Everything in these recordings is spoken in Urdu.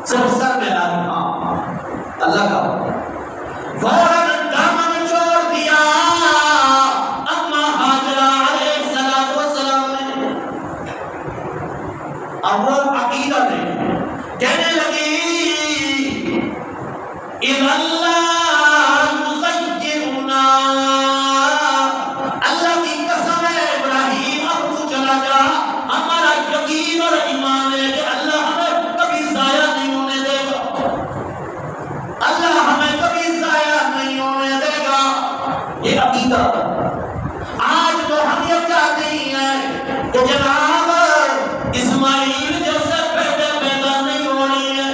صرف سر میں ہاں اللہ کا فوراً دامن چھوڑ دیا اما حاجرہ علیہ السلام نے. اب وہ عقیدہ نے کہنے لگی اذا اللہ مسجرنا، اللہ کی قسم ہے ابراہیم اب تو چلا جا، ہمارا یقین اور ایمان ہے کہ اللہ ہمیں کبھی ضائع نہیں ہونے دے گا، اللہ ہمیں کبھی ضائع نہیں ہونے دے گا. یہ عقیدہ. آج تو ہم یہ چاہتے ہیں کہ جناب اسماعیل جیسے بیٹے پیدا نہیں ہو رہی ہے.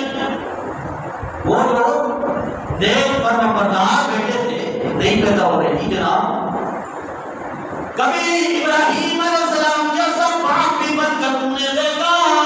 وہ لوگ نیک فرمانبردار بیٹے تھے نہیں پیدا ہو رہے. جی جناب کبھی ابراہیم علیہ السلام جیسا باپ بھی بن کر تم نے دیکھا